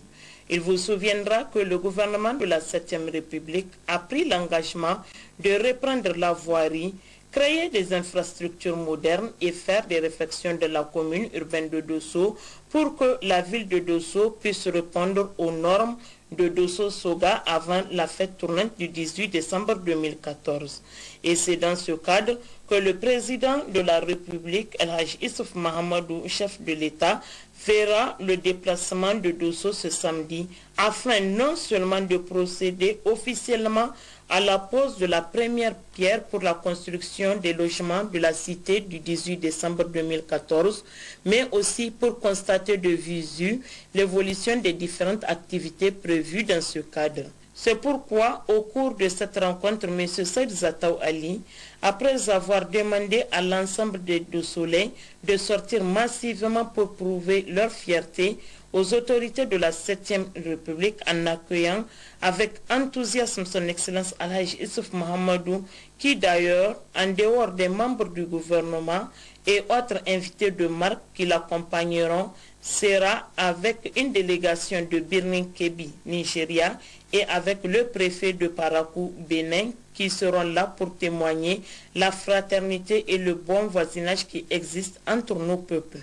Il vous souviendra que le gouvernement de la 7e République a pris l'engagement de reprendre la voirie, créer des infrastructures modernes et faire des réfections de la commune urbaine de Dosso pour que la ville de Dosso puisse répondre aux normes de Dosso-Soga avant la fête tournante du 18 décembre 2014. Et c'est dans ce cadre que le président de la République, Elhaj Issouf Mahamadou, chef de l'État, fera le déplacement de Dosso ce samedi afin non seulement de procéder officiellement à la pose de la première pierre pour la construction des logements de la cité du 18 décembre 2014, mais aussi pour constater de visu l'évolution des différentes activités prévues dans ce cadre. C'est pourquoi, au cours de cette rencontre, M. Seydou Zatou Ali, après avoir demandé à l'ensemble des Dossolais de sortir massivement pour prouver leur fierté aux autorités de la 7e République en accueillant avec enthousiasme son Excellence Alhaj Issouf Mahamadou, qui d'ailleurs, en dehors des membres du gouvernement et autres invités de marque qui l'accompagneront, sera avec une délégation de Birnin Kebi, Nigeria, et avec le préfet de Parakou, Bénin, qui seront là pour témoigner la fraternité et le bon voisinage qui existent entre nos peuples.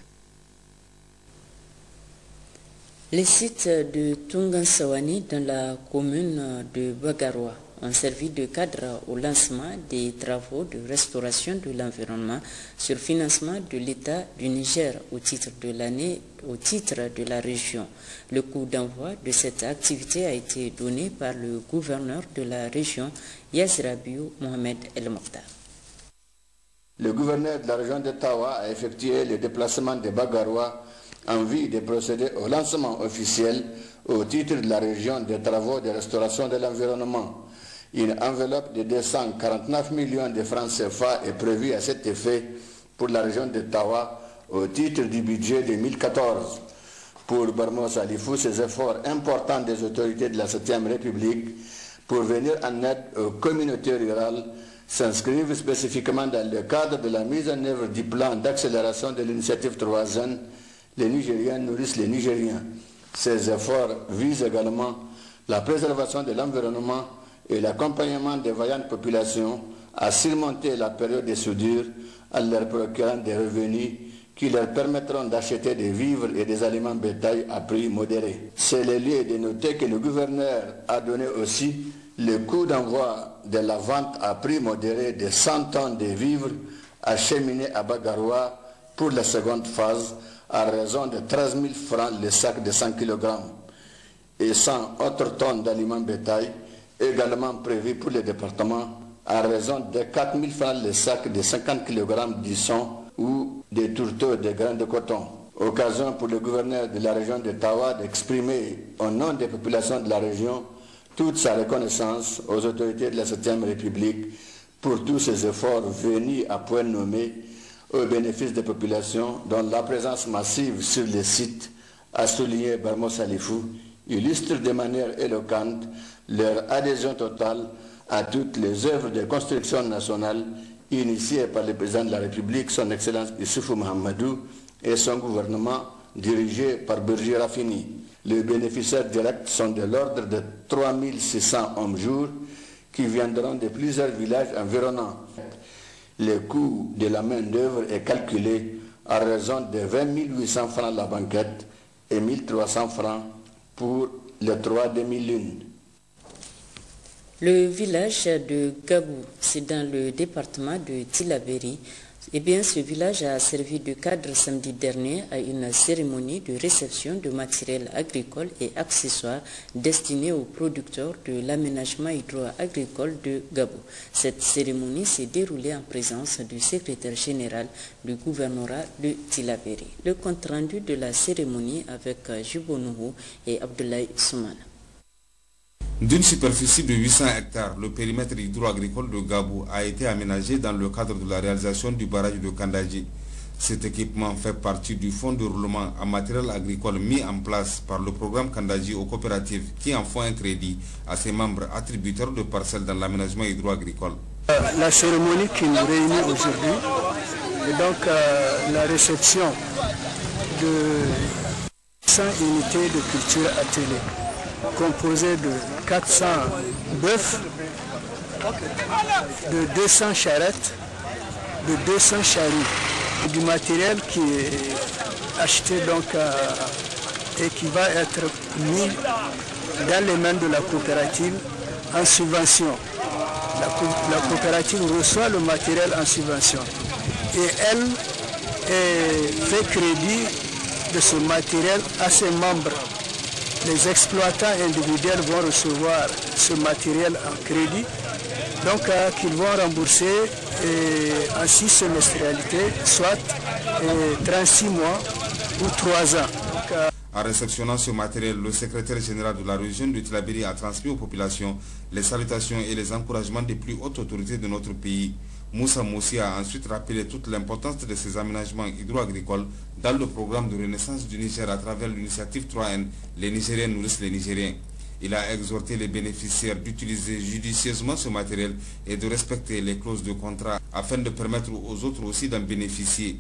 Les sites de Tungansawani dans la commune de Bagaroua ont servi de cadre au lancement des travaux de restauration de l'environnement sur financement de l'État du Niger au titre de l'année, au titre de la région. Le coup d'envoi de cette activité a été donné par le gouverneur de la région, Yazrabiou Mohamed El Mokhtar. Le gouverneur de la région de Tawa a effectué le déplacement de Bagaroua en vue de procéder au lancement officiel au titre de la région des travaux de restauration de l'environnement. Une enveloppe de 249 millions de francs CFA est prévue à cet effet pour la région de Tawa au titre du budget 2014. Pour Barmo Salifou, ces efforts importants des autorités de la 7e République pour venir en aide aux communautés rurales s'inscrivent spécifiquement dans le cadre de la mise en œuvre du plan d'accélération de l'initiative 3N, les Nigériens nourrissent les Nigériens. Ces efforts visent également la préservation de l'environnement et l'accompagnement des vaillantes populations à surmonter la période de soudure en leur procurant des revenus qui leur permettront d'acheter des vivres et des aliments bétail à prix modéré. C'est le lieu de noter que le gouverneur a donné aussi le coût d'envoi de la vente à prix modéré de 100 tonnes de vivres acheminés à Bagaroua pour la seconde phase à raison de 13 000 francs le sac de 100 kg et 100 autres tonnes d'aliments bétail également prévues pour le département à raison de 4 000 francs le sac de 50 kg d'isson ou des tourteaux de grains de coton. Occasion pour le gouverneur de la région de Tawa d'exprimer au nom des populations de la région toute sa reconnaissance aux autorités de la 7e République pour tous ces efforts venus à point nommé au bénéfice des populations dont la présence massive sur les sites, a souligné Barmo Salifou, illustre de manière éloquente leur adhésion totale à toutes les œuvres de construction nationale initiées par le président de la République, son Excellence Issoufou Mahamadou, et son gouvernement dirigé par Birji Rafini. Les bénéficiaires directs sont de l'ordre de 3600 hommes jour qui viendront de plusieurs villages environnants. Le coût de la main-d'œuvre est calculé à raison de 20 800 francs la banquette et 1 300 francs pour les 3 demi-lunes. Le village de Gabou, c'est dans le département de Tillabéri. Eh bien, ce village a servi de cadre samedi dernier à une cérémonie de réception de matériel agricole et accessoires destinés aux producteurs de l'aménagement hydro-agricole de Gabou. Cette cérémonie s'est déroulée en présence du secrétaire général du gouvernorat de Tillabéri. Le compte-rendu de la cérémonie avec Jubo Nuhu et Abdoulaye Soumana. D'une superficie de 800 hectares, le périmètre hydro-agricole de Gabou a été aménagé dans le cadre de la réalisation du barrage de Kandaji. Cet équipement fait partie du fonds de roulement en matériel agricole mis en place par le programme Kandaji aux coopératives qui en font un crédit à ses membres attributaires de parcelles dans l'aménagement hydro-agricole. La cérémonie qui nous réunit aujourd'hui est donc la réception de 100 unités de culture attelées, composé de 400 bœufs, de 200 charrettes, de 200 charrues, du matériel qui est acheté donc et qui va être mis dans les mains de la coopérative en subvention. La coopérative reçoit le matériel en subvention et elle fait crédit de ce matériel à ses membres. Les exploitants individuels vont recevoir ce matériel en crédit, donc qu'ils vont rembourser en 6 semestrialités, soit 36 mois ou 3 ans. En réceptionnant ce matériel, le secrétaire général de la région de Tillabéri a transmis aux populations les salutations et les encouragements des plus hautes autorités de notre pays. Moussa Moussi a ensuite rappelé toute l'importance de ces aménagements hydro-agricoles dans le programme de renaissance du Niger à travers l'initiative 3N, les Nigériens nourrissent les Nigériens. Il a exhorté les bénéficiaires d'utiliser judicieusement ce matériel et de respecter les clauses de contrat afin de permettre aux autres aussi d'en bénéficier.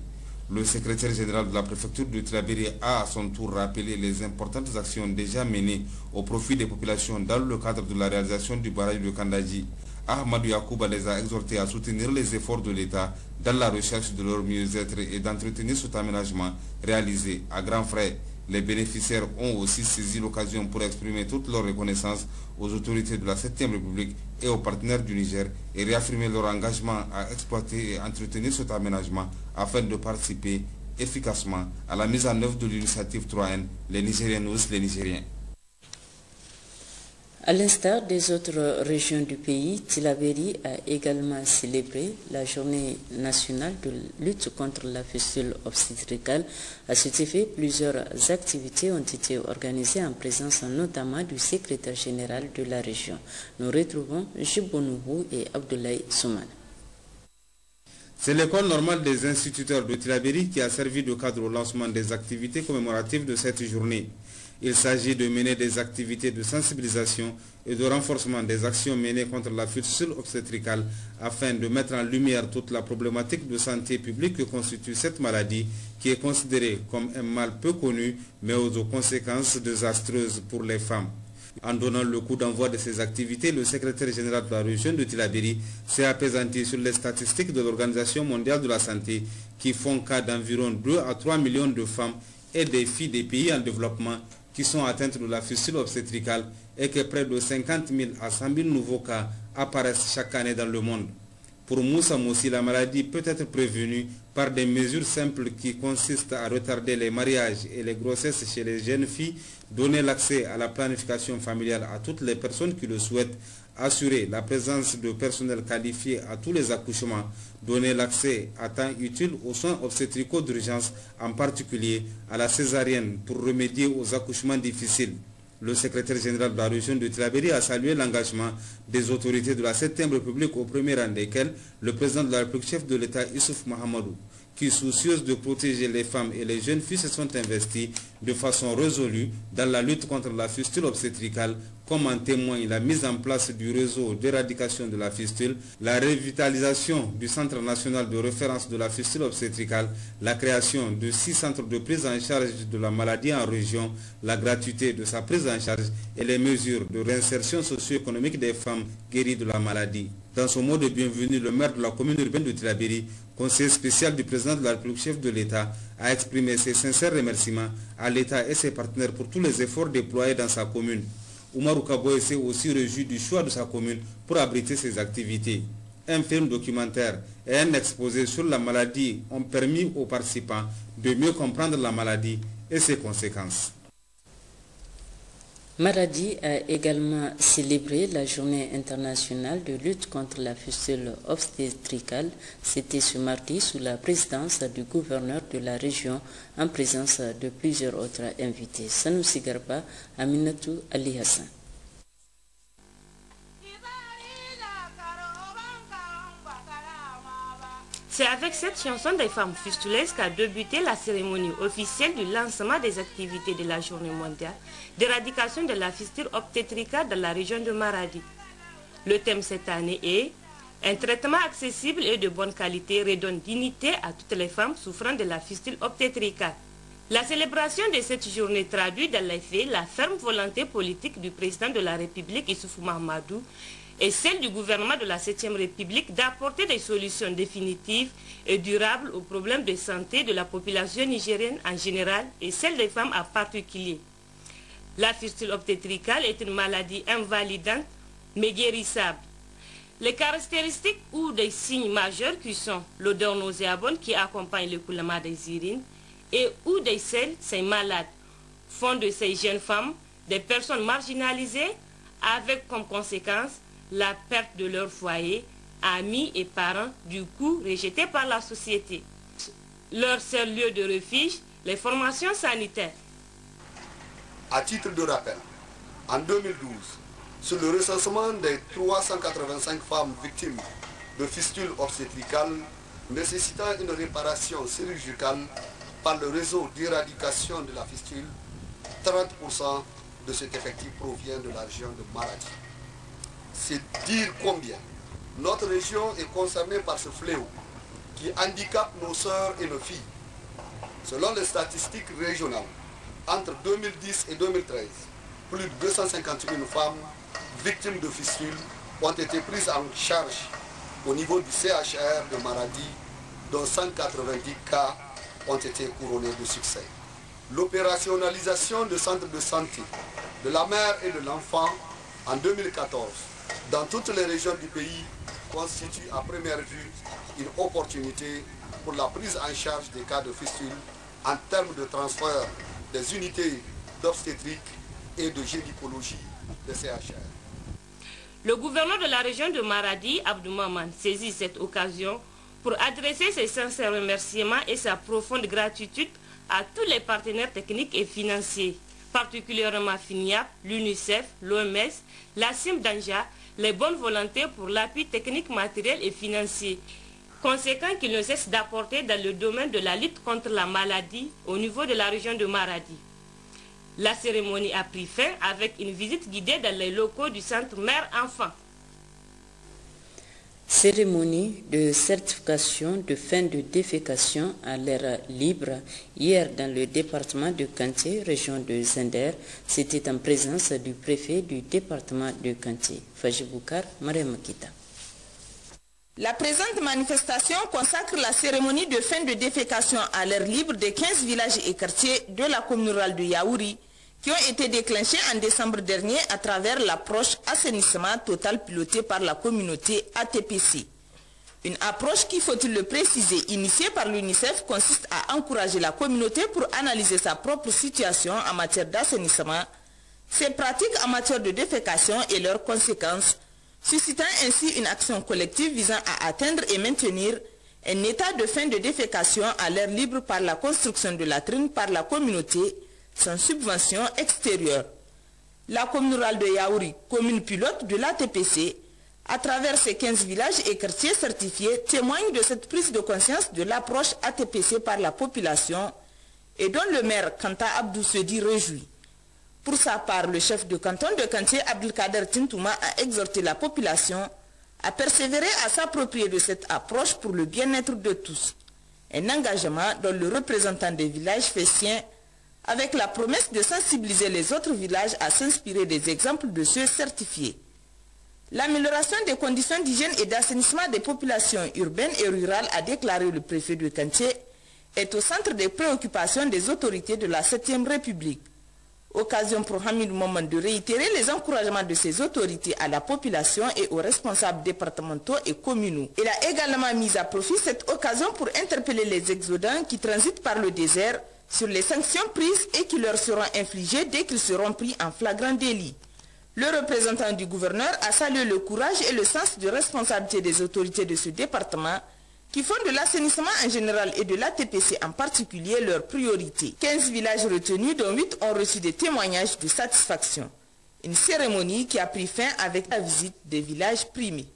Le secrétaire général de la préfecture de Tillabéri a à son tour rappelé les importantes actions déjà menées au profit des populations dans le cadre de la réalisation du barrage de Kandaji. Ahmadou Yakouba les a exhortés à soutenir les efforts de l'État dans la recherche de leur mieux-être et d'entretenir cet aménagement réalisé à grands frais. Les bénéficiaires ont aussi saisi l'occasion pour exprimer toute leur reconnaissance aux autorités de la 7e République et aux partenaires du Niger et réaffirmer leur engagement à exploiter et entretenir cet aménagement afin de participer efficacement à la mise en œuvre de l'initiative 3N, les Nigériens nourrissent les Nigériens. À l'instar des autres régions du pays, Tillabéri a également célébré la journée nationale de lutte contre la fistule obstétricale. À cet effet, plusieurs activités ont été organisées en présence notamment du secrétaire général de la région. Nous retrouvons Jibonoubou et Abdoulaye Soumane. C'est l'école normale des instituteurs de Tillabéri qui a servi de cadre au lancement des activités commémoratives de cette journée. Il s'agit de mener des activités de sensibilisation et de renforcement des actions menées contre la fistule obstétricale afin de mettre en lumière toute la problématique de santé publique que constitue cette maladie qui est considérée comme un mal peu connu mais aux conséquences désastreuses pour les femmes. En donnant le coup d'envoi de ces activités, le secrétaire général de la région de Tillabéri s'est apaisanti sur les statistiques de l'Organisation mondiale de la santé qui font cas d'environ 2 à 3 millions de femmes et des filles des pays en développement qui sont atteintes de la fistule obstétricale et que près de 50 000 à 100 000 nouveaux cas apparaissent chaque année dans le monde. Pour Moussa Moussi, la maladie peut être prévenue par des mesures simples qui consistent à retarder les mariages et les grossesses chez les jeunes filles, donner l'accès à la planification familiale à toutes les personnes qui le souhaitent, assurer la présence de personnel qualifié à tous les accouchements, donner l'accès à temps utile aux soins obstétricaux d'urgence, en particulier à la césarienne pour remédier aux accouchements difficiles. Le secrétaire général de la région de Tillabéri a salué l'engagement des autorités de la 7e République, au premier rang desquelles le président de la République, chef de l'État Issoufou Mahamadou, qui, soucieuse de protéger les femmes et les jeunes filles, se sont investis de façon résolue dans la lutte contre la fistule obstétricale, comme en témoigne la mise en place du réseau d'éradication de la fistule, la revitalisation du Centre national de référence de la fistule obstétricale, la création de 6 centres de prise en charge de la maladie en région, la gratuité de sa prise en charge et les mesures de réinsertion socio-économique des femmes guéries de la maladie. Dans son mot de bienvenue, le maire de la commune urbaine de Tillabéri, conseiller spécial du président de la République, chef de l'État, a exprimé ses sincères remerciements à l'État et ses partenaires pour tous les efforts déployés dans sa commune. Oumarou Kaboye s'est aussi réjoui du choix de sa commune pour abriter ses activités. Un film documentaire et un exposé sur la maladie ont permis aux participants de mieux comprendre la maladie et ses conséquences. Maradi a également célébré la journée internationale de lutte contre la fistule obstétricale. C'était ce mardi sous la présidence du gouverneur de la région en présence de plusieurs autres invités. Sanoussi Garba, Aminatou Ali Hassan. C'est avec cette chanson des femmes fistuleuses qu'a débuté la cérémonie officielle du lancement des activités de la journée mondiale d'éradication de la fistule obstétricale dans la région de Maradi. Le thème cette année est « Un traitement accessible et de bonne qualité redonne dignité à toutes les femmes souffrant de la fistule obstétricale ». La célébration de cette journée traduit dans les faits la ferme volonté politique du président de la République, Issoufou Mahamadou, et celle du gouvernement de la 7e République d'apporter des solutions définitives et durables aux problèmes de santé de la population nigérienne en général et celle des femmes en particulier. La fistule obstétricale est une maladie invalidante mais guérissable. Les caractéristiques ou des signes majeurs qui sont l'odeur nauséabonde qui accompagne le coulement des urines et ou des selles, ces malades font de ces jeunes femmes des personnes marginalisées avec comme conséquence la perte de leur foyer, amis et parents, du coup rejetés par la société. Leur seul lieu de refuge, les formations sanitaires. À titre de rappel, en 2012, sur le recensement des 385 femmes victimes de fistules obstétricales nécessitant une réparation chirurgicale par le réseau d'éradication de la fistule, 30% de cet effectif provient de la région de Maradi. C'est dire combien notre région est concernée par ce fléau qui handicape nos sœurs et nos filles. Selon les statistiques régionales, entre 2010 et 2013, plus de 251 femmes victimes de fistules ont été prises en charge au niveau du CHR de Maradi, dont 190 cas ont été couronnés de succès. L'opérationnalisation de centres de santé de la mère et de l'enfant en 2014 dans toutes les régions du pays constitue à première vue une opportunité pour la prise en charge des cas de fistule en termes de transfert des unités d'obstétrique et de gynécologie de CHR. Le gouverneur de la région de Maradi, Abdou Maman, saisit cette occasion pour adresser ses sincères remerciements et sa profonde gratitude à tous les partenaires techniques et financiers, particulièrement FINIAP, l'UNICEF, l'OMS, la CIM d'Anja, les bonnes volontés pour l'appui technique, matériel et financier, conséquent qu'ils ne cessent d'apporter dans le domaine de la lutte contre la maladie au niveau de la région de Maradi. La cérémonie a pris fin avec une visite guidée dans les locaux du centre mère-enfant. Cérémonie de certification de fin de défécation à l'air libre hier dans le département de Kanté, région de Zender. C'était en présence du préfet du département de Kanté, Fajiboukar Mariamakita. La présente manifestation consacre la cérémonie de fin de défécation à l'air libre des 15 villages et quartiers de la commune rurale de Yaouri qui ont été déclenchés en décembre dernier à travers l'approche assainissement total pilotée par la communauté ATPC. Une approche qui, faut-il le préciser, initiée par l'UNICEF, consiste à encourager la communauté pour analyser sa propre situation en matière d'assainissement, ses pratiques en matière de défécation et leurs conséquences, suscitant ainsi une action collective visant à atteindre et maintenir un état de fin de défécation à l'air libre par la construction de latrines par la communauté sans subvention extérieure. La commune rurale de Yaouri, commune pilote de l'ATPC, à travers ses 15 villages et quartiers certifiés, témoigne de cette prise de conscience de l'approche ATPC par la population et dont le maire Kanta Abdou se dit réjoui. Pour sa part, le chef de canton de Kanté, Abdelkader Tintouma, a exhorté la population à persévérer à s'approprier de cette approche pour le bien-être de tous. Un engagement dont le représentant des villages fait sien avec la promesse de sensibiliser les autres villages à s'inspirer des exemples de ceux certifiés. L'amélioration des conditions d'hygiène et d'assainissement des populations urbaines et rurales, a déclaré le préfet de Kanté, est au centre des préoccupations des autorités de la 7e République. Occasion pour Hamid Maman de réitérer les encouragements de ses autorités à la population et aux responsables départementaux et communaux. Il a également mis à profit cette occasion pour interpeller les exodants qui transitent par le désert sur les sanctions prises et qui leur seront infligées dès qu'ils seront pris en flagrant délit. Le représentant du gouverneur a salué le courage et le sens de responsabilité des autorités de ce département qui font de l'assainissement en général et de l'ATPC en particulier leur priorité. 15 villages retenus, dont 8 ont reçu des témoignages de satisfaction. Une cérémonie qui a pris fin avec la visite des villages primés.